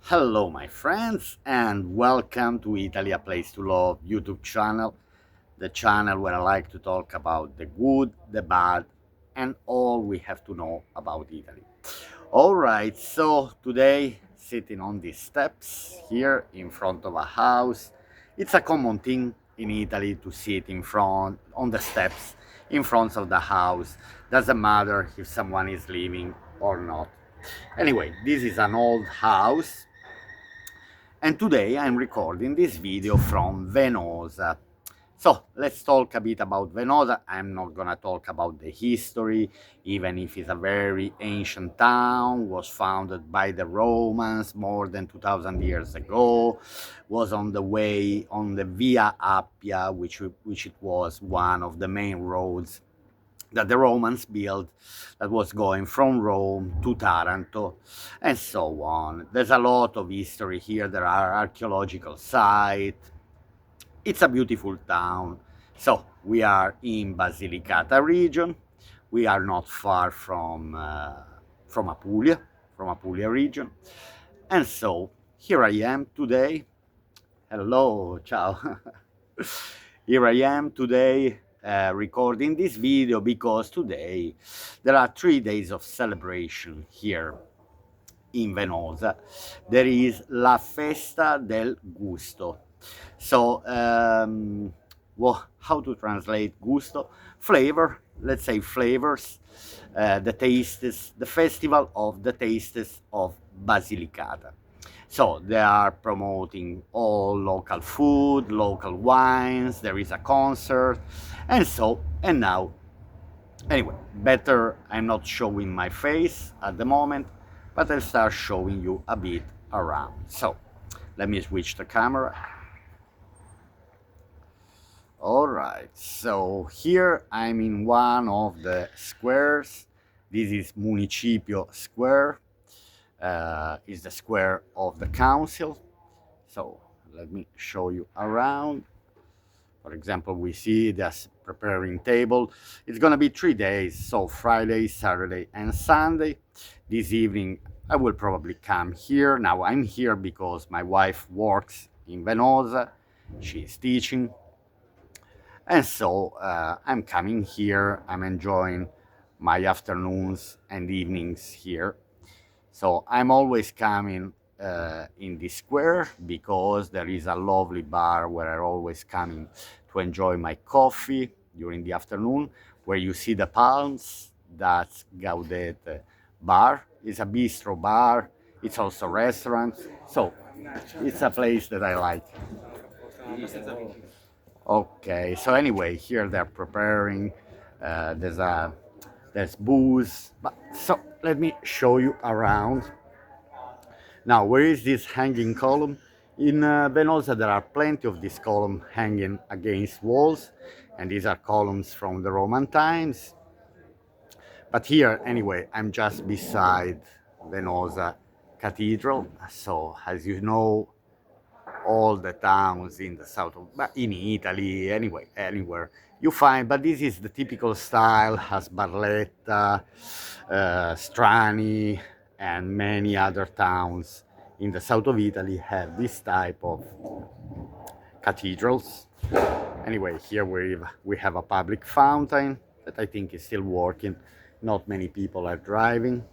Hello my friends and welcome to Italy, a place to love YouTube channel, the channel where I like to talk about the good, the bad and all we have to know about Italy. Alright, so today sitting on these steps here in front of a house. It's a common thing in Italy to sit in front on the steps in front of the house. Doesn't matter if someone is living or not. Anyway, this is an old house and today I'm recording this video from Venosa. So let's talk a bit about Venosa. I'm not gonna talk about the history, even if it's a very ancient town, was founded by the Romans more than 2000 years ago, was on the way on the Via Appia, which it was one of the main roads that the Romans built, that was going from Rome to Taranto and so on. There's a lot of history here. There are archaeological sites. It's a beautiful town. So we are in Basilicata region. We are not far from Apulia region. And so here I am today. Hello, ciao. Here I am today recording this video because today there are 3 days of celebration here in Venosa. There is La Festa del Gusto. So, how to translate gusto? Flavor, let's say flavors, the tastes, the festival of the tastes of Basilicata. So they are promoting all local food, local wines, there is a concert, and now, anyway, better I'm not showing my face at the moment, but I'll start showing you a bit around. So, let me switch the camera. Alright, so here I'm in one of the squares. This is Municipio Square. Is the square of the council. So let me show you around. For example, we see this preparing table. It's gonna be 3 days, so Friday, Saturday and Sunday. This evening I will probably come here. Now I'm here because my wife works in Venosa. She's teaching. And so I'm coming here. I'm enjoying my afternoons and evenings here. So I'm always coming in this square because there is a lovely bar where I'm always coming to enjoy my coffee during the afternoon, where you see the palms. That's Gaudete bar. It's a bistro bar. It's also a restaurant. So it's a place that I like. Okay, so anyway, here they're preparing. There's booze. So let me show you around. Now, where is this hanging column? In Venosa, there are plenty of these columns hanging against walls, and these are columns from the Roman times. But here, anyway, I'm just beside Venosa Cathedral. So, as you know, all the towns in the south of, in Italy, anyway, anywhere you find, but this is the typical style, as Barletta, Strani, and many other towns in the south of Italy have this type of cathedrals. Anyway, here we have a public fountain that I think is still working. Not many people are driving.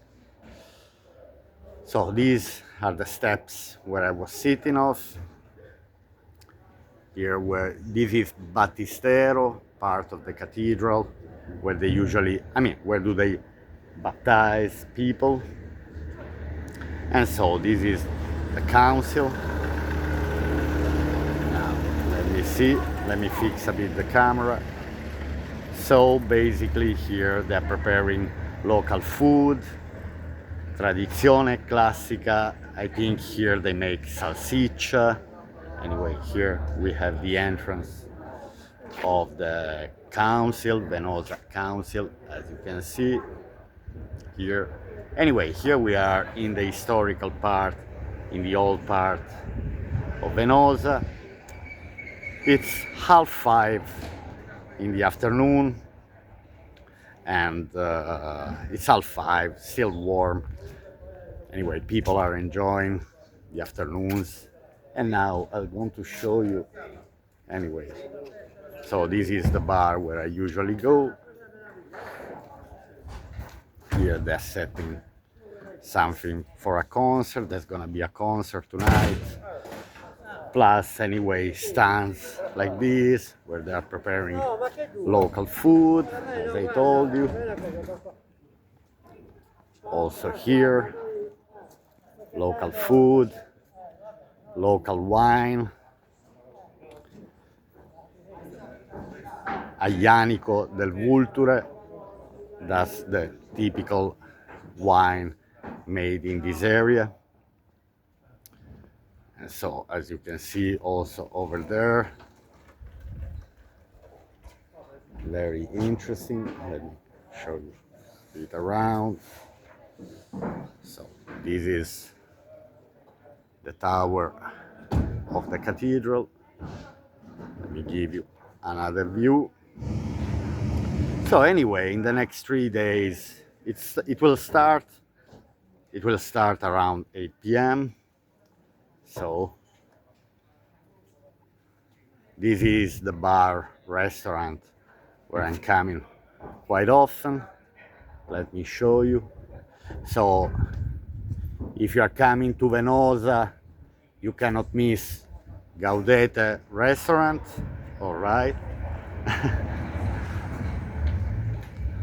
So these are the steps where I was sitting off. Here where this is Battistero, part of the cathedral, where they usually, where do they baptize people. And so this is the council. Now, let me fix a bit the camera. So basically here they're preparing local food, tradizione classica. I think here they make salsiccia. Anyway, here we have the entrance of the council, Venosa Council, as you can see here. Anyway, here we are in the historical part, in the old part of Venosa. It's 5:30 in the afternoon, and it's 5:30, still warm. Anyway, people are enjoying the afternoons. And now I want to show you anyway. So this is the bar where I usually go. Here they're setting something for a concert. There's gonna be a concert tonight. Plus, anyway, stands like this where they are preparing local food, as I told you. Also here, local food, local wine. Aglianico del Vulture, that's the typical wine made in this area. And so, as you can see also over there, very interesting. Let me show you it around. So this is the tower of the cathedral. Let me give you another view. So anyway, in the next 3 days, it will start around 8 p.m. So this is the bar restaurant where I'm coming quite often. Let me show you. So if you are coming to Venosa, you cannot miss Gaudete restaurant. All right.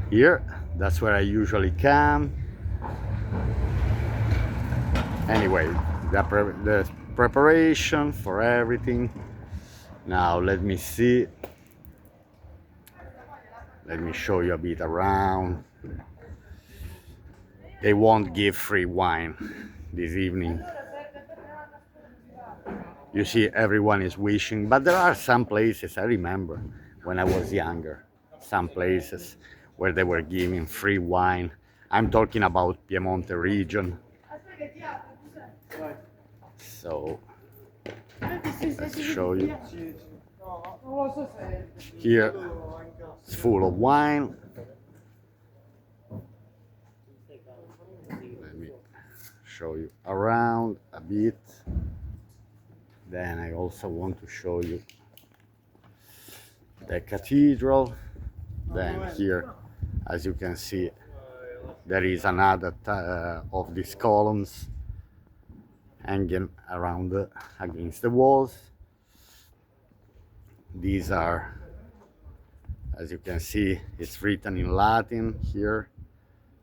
Here, that's where I usually come. Anyway, the preparation for everything. Now let me see. Let me show you a bit around. They won't give free wine this evening. You see, everyone is wishing, but there are some places, I remember when I was younger, some places where they were giving free wine. I'm talking about Piemonte region. So, let's show you. Here, it's full of wine. Let me show you around a bit. Then I also want to show you the cathedral. Then here, as you can see, there is another of these columns hanging around against the walls. These are, as you can see, it's written in Latin here.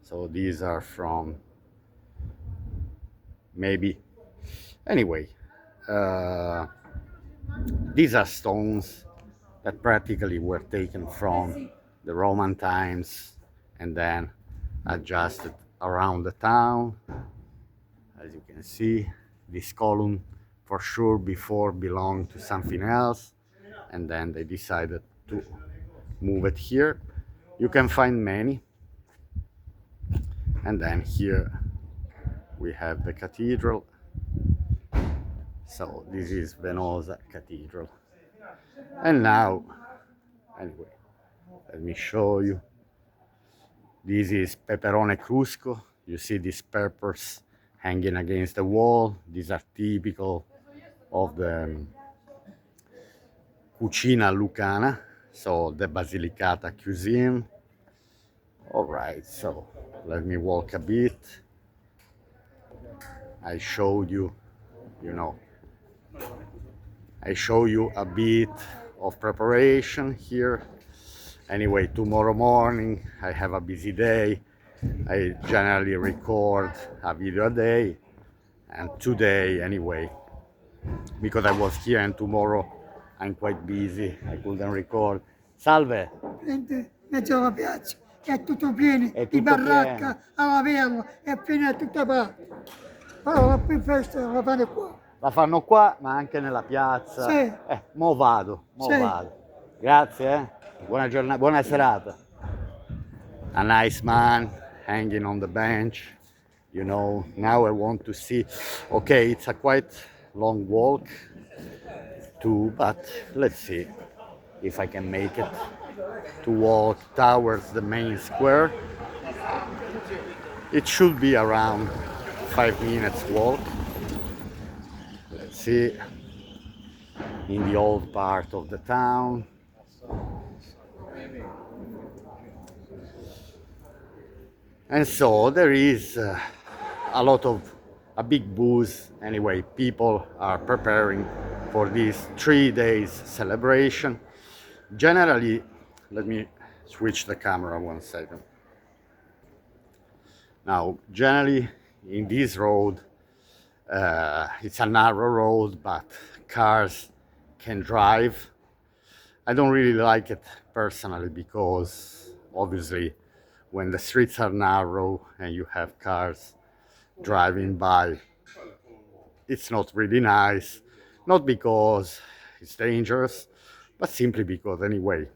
So these are from maybe, anyway, these are stones that practically were taken from the Roman times and then adjusted around the town. As you can see, this column for sure before belonged to something else, and then they decided to move it here. You can find many. And then here we have the cathedral. So this is Venosa Cathedral. And now, anyway, let me show you. This is peperone crusco. You see these peppers hanging against the wall. These are typical of the cucina lucana, so the Basilicata cuisine. All right, so let me walk a bit. I showed you, I show you a bit of preparation here. Anyway, tomorrow morning I have a busy day. I generally record a video a day, and today anyway, because I was here and tomorrow I'm quite busy, I couldn't record. Salve! Prende mezzo la piazza, è tutto pieno È di tutto baracca, pieno. alla vela, è pieno da tutta parte. Allora la più festa la fanno qua. La fanno qua, ma anche nella piazza. Sì. Mo vado, mo Sì. vado. Grazie, Buona giornata, buona serata. A nice man hanging on the bench. Now I want to see. Okay, it's a quite long walk too, but let's see if I can make it to walk towards the main square. It should be around 5 minutes walk. see in the old part of the town. And so there is a lot of a big booze. Anyway, people are preparing for this 3 days celebration. Generally, let me switch the camera 1 second. Now, generally in this road, it's a narrow road, but cars can drive. I don't really like it personally because obviously when the streets are narrow and you have cars driving by, it's not really nice. Not because it's dangerous, but simply because anyway,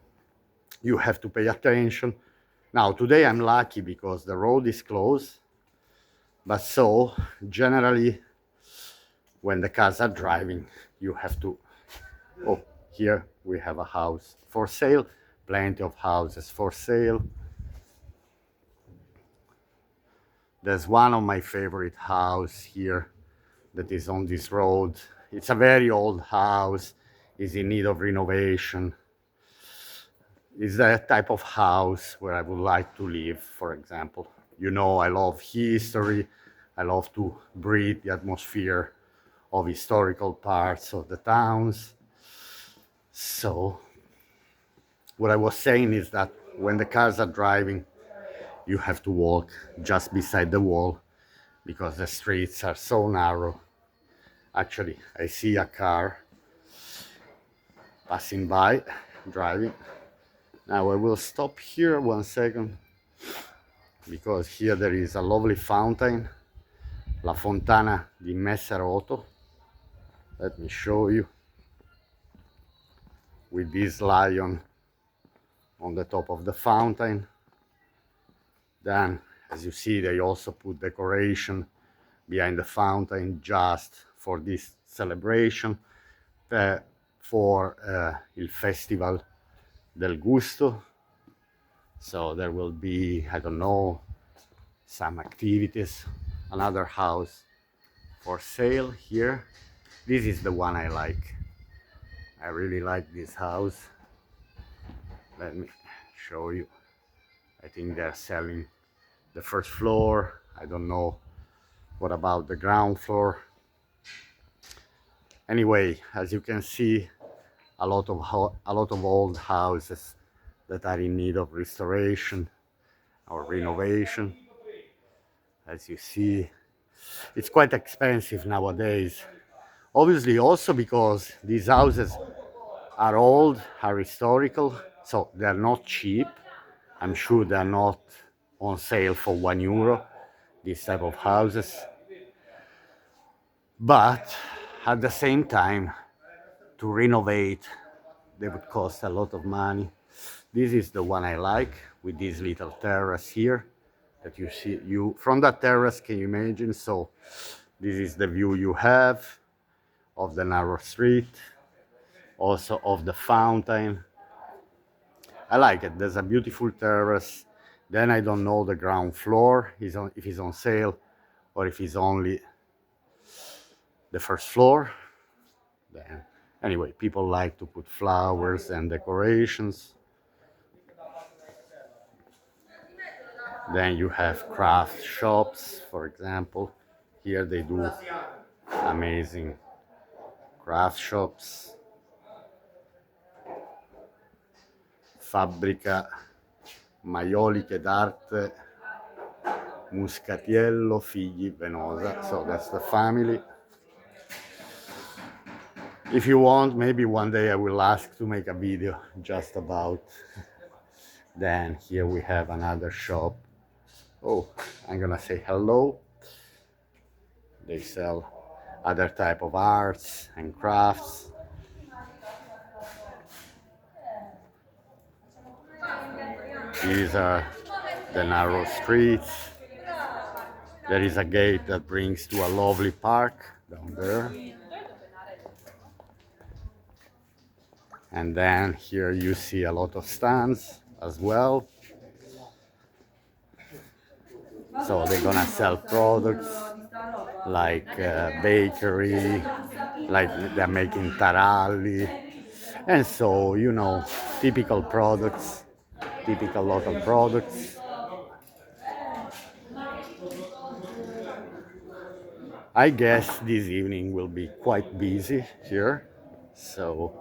you have to pay attention. Now, today I'm lucky because the road is closed, but so generally when the cars are driving, you have to. Oh, here we have a house for sale, plenty of houses for sale. There's one of my favorite house here that is on this road. It's a very old house, is in need of renovation. It's that type of house where I would like to live, for example. You know, I love history. I love to breathe the atmosphere of historical parts of the towns. So, what I was saying is that when the cars are driving, you have to walk just beside the wall because the streets are so narrow. Actually, I see a car passing by, driving. Now I will stop here 1 second because here there is a lovely fountain, La Fontana di Messer. Let me show you with this lion on the top of the fountain. Then, as you see, they also put decoration behind the fountain just for this celebration, for il Festival del Gusto. So there will be, I don't know, some activities. Another house for sale here. This is the one I like. I really like this house. Let me show you. I think they're selling the first floor. I don't know what about the ground floor. Anyway, as you can see, a lot of old houses that are in need of restoration or renovation. As you see, it's quite expensive nowadays. Obviously, also because these houses are old, are historical, so they're not cheap. I'm sure they're not on sale for €1, these type of houses. But at the same time, to renovate, they would cost a lot of money. This is the one I like, with this little terrace here that you see. You from that terrace, can you imagine? So this is the view you have of the narrow street, also of the fountain. I like it. There's a beautiful terrace. Then I don't know the ground floor if it's on sale or if it's only the first floor. Then anyway, people like to put flowers and decorations. Then you have craft shops, for example. Here they do amazing craft shops. Fabbrica Maioliche d'Arte Muscatiello Figli Venosa. So that's the family. If you want, maybe one day I will ask to make a video just about. Then here we have another shop. Oh, I'm gonna say hello. They sell other type of arts and crafts. These are the narrow streets. There is a gate that brings to a lovely park down there. And then here you see a lot of stands as well. So they're gonna sell products like bakery, like they're making taralli, and so typical products, typical local products. I guess this evening will be quite busy here, so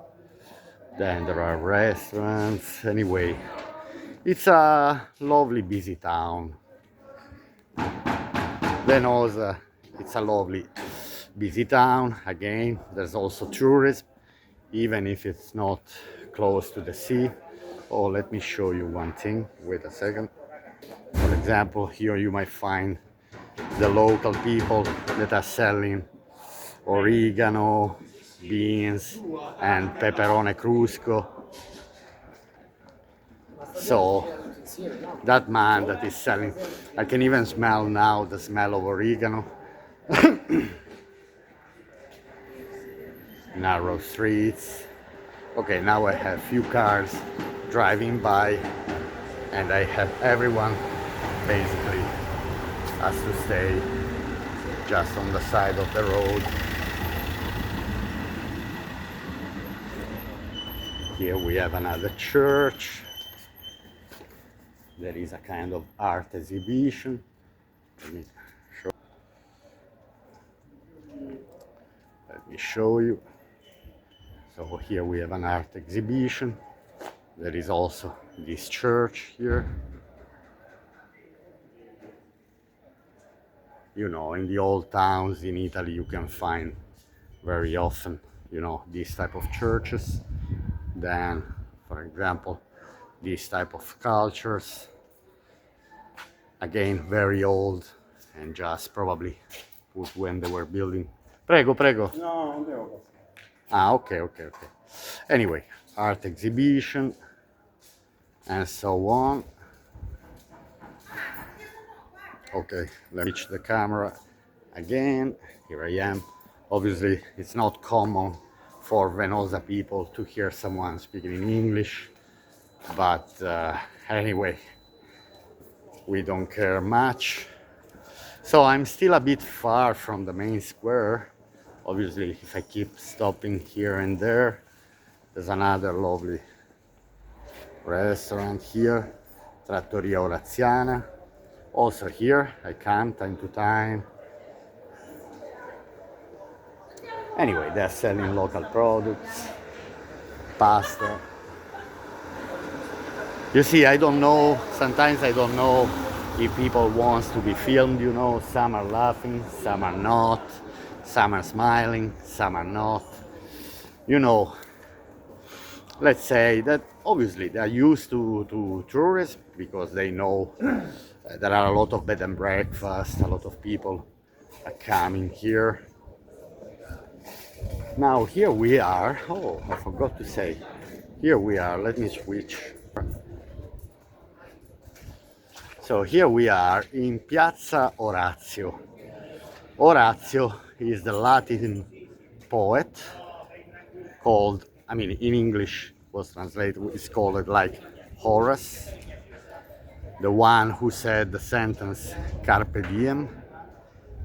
then there are restaurants. Anyway, it's a lovely busy town. Venosa, it's a lovely busy town. Again, there's also tourism, even if it's not close to the sea. Oh, let me show you one thing. Wait a second. For example, here you might find the local people that are selling oregano, beans, and pepperone crusco. So that man that is selling, I can even smell now the smell of oregano. Narrow streets. Okay, now I have few cars driving by, and I have everyone basically has to stay just on the side of the road. Here we have another church. There is a kind of art exhibition. Let me show, let me show you. So here we have an art exhibition. There is also this church here. In the old towns in Italy, you can find very often, these type of churches. Then, for example, these type of cultures, again, very old and just probably put when they were building. Prego, prego. No, non devo passare. Ah, okay, okay, okay. Anyway, art exhibition and so on. Okay, let me switch the camera again. Here I am. Obviously, it's not common for Venosa people to hear someone speaking in English, but anyway, we don't care much. So I'm still a bit far from the main square. Obviously, if I keep stopping here and there, there's another lovely restaurant here, Trattoria Oraziana. Also here, I come time to time. Anyway, they're selling local products, pasta. You see, I don't know, sometimes I don't know if people want to be filmed, some are laughing, some are not, some are smiling, some are not. Let's say that obviously they are used to tourism because they know there are a lot of bed and breakfast, a lot of people are coming here. Now here we are, oh, I forgot to say, here we are, let me switch. So here we are in Piazza Orazio. Orazio is the Latin poet called, in English was translated, it's called like Horace, the one who said the sentence Carpe Diem.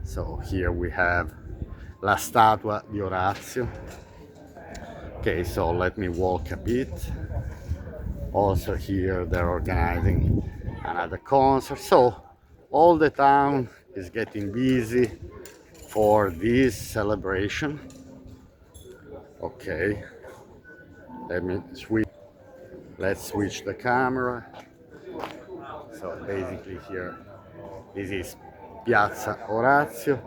So here we have La Statua di Orazio. Okay, so let me walk a bit. Also here they're organizing another concert. So all the town is getting busy for this celebration. Okay, let's switch the camera. So basically here, this is Piazza Orazio,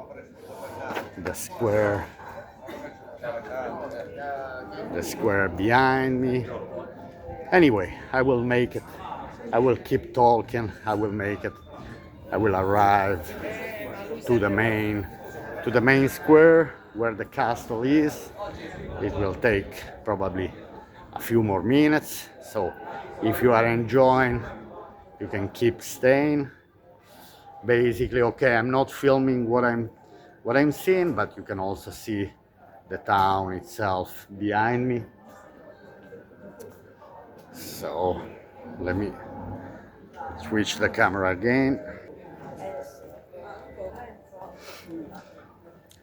the square behind me. Anyway, I will make it. I will keep talking. I will make it. I will arrive to the main square where the castle is. It will take probably a few more minutes. So if you are enjoying, you can keep staying. Basically, okay, I'm not filming what I'm seeing, but you can also see the town itself behind me. So let me switch the camera again.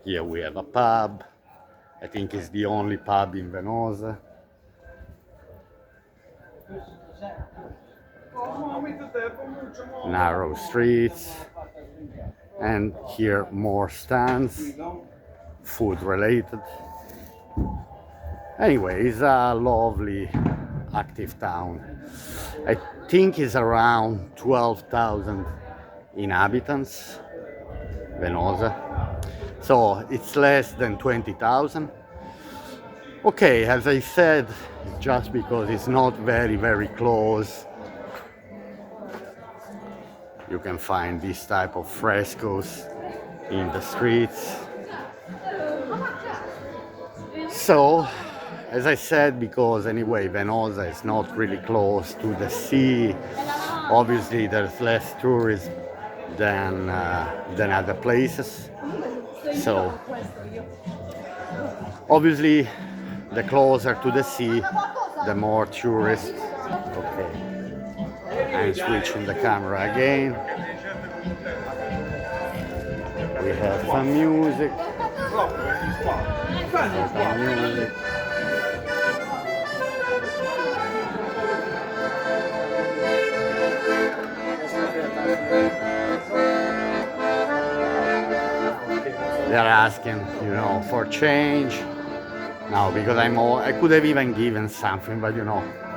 Here we have a pub, I think it's the only pub in Venosa. Narrow streets, and here more stands, food related. Anyway, it's a lovely, active town. I think it's around 12,000 inhabitants, Venosa. So it's less than 20,000. Okay, as I said, just because it's not very close, you can find this type of frescoes in the streets. So, as I said, because anyway, Venosa is not really close to the sea. Obviously, there's less tourism than other places. So, obviously, the closer to the sea, the more tourists. Okay, I'm switching the camera again. We have some music. Some music. They're asking, for change. No, because I could have even given something, but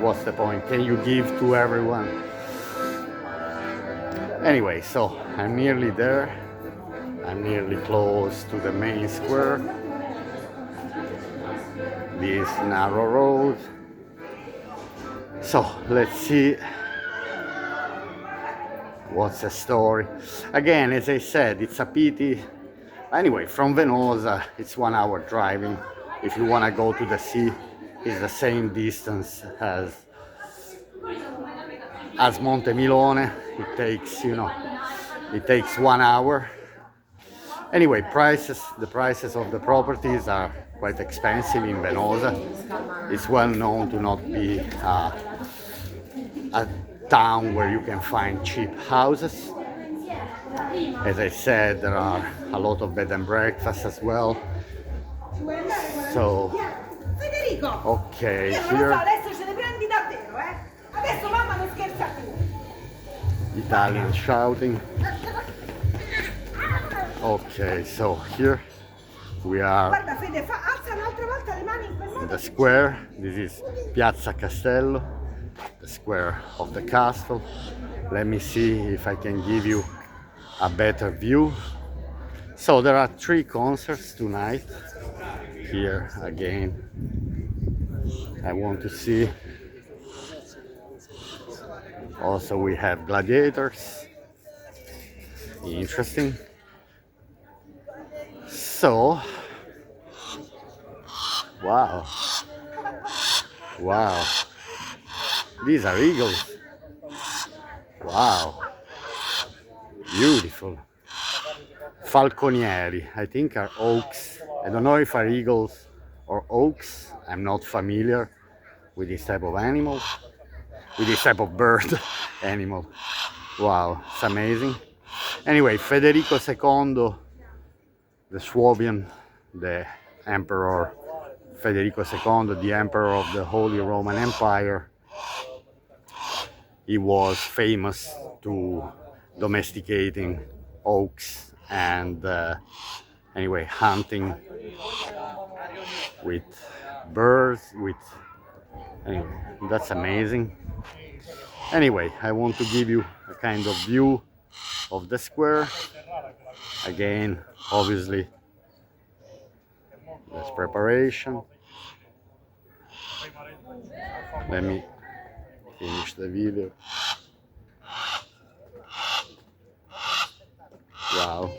what's the point? Can you give to everyone? Anyway, so I'm nearly there. I'm nearly close to the main square. This narrow road. So let's see what's the story. Again, as I said, it's a pity. Anyway, from Venosa, it's 1 hour driving. If you want to go to the sea, it's the same distance as Monte Milone. It takes 1 hour. Anyway, the prices of the properties are quite expensive in Venosa. It's well known to not be a town where you can find cheap houses. As I said, there are a lot of bed and breakfasts as well. So, okay, here Italian shouting. Okay, so here we are in the square. This is Piazza Castello, the square of the castle. Let me see if I can give you a better view. So there are 3 concerts tonight here again. I want to see. Also we have gladiators. Interesting. So, wow. These are eagles. Wow. Beautiful. Falconieri, I think are oaks. I don't know if are eagles or oaks. I'm not familiar with this type of animal, with this type of bird animal. Wow, it's amazing. Anyway, Federico II, the Swabian, the Emperor Federico II, the Emperor of the Holy Roman Empire, he was famous to domesticating oaks and anyway, hunting with birds, anyway, that's amazing. Anyway, I want to give you a kind of view of the square. Again, obviously, there's preparation. Let me finish the video. Wow.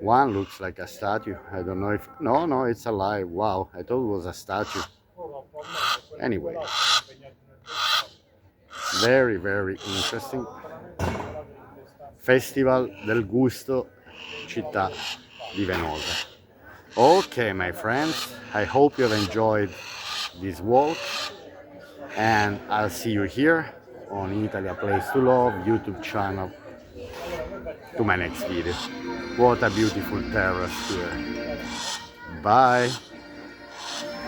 One looks like a statue. I don't know if... No, it's alive. Wow, I thought it was a statue. Anyway. Very interesting. Festival del Gusto, città di Venosa. Okay, my friends, I hope you have enjoyed this walk, and I'll see you here on Italy, a Place to Love YouTube channel. to my next video. What a beautiful terrace here. Bye.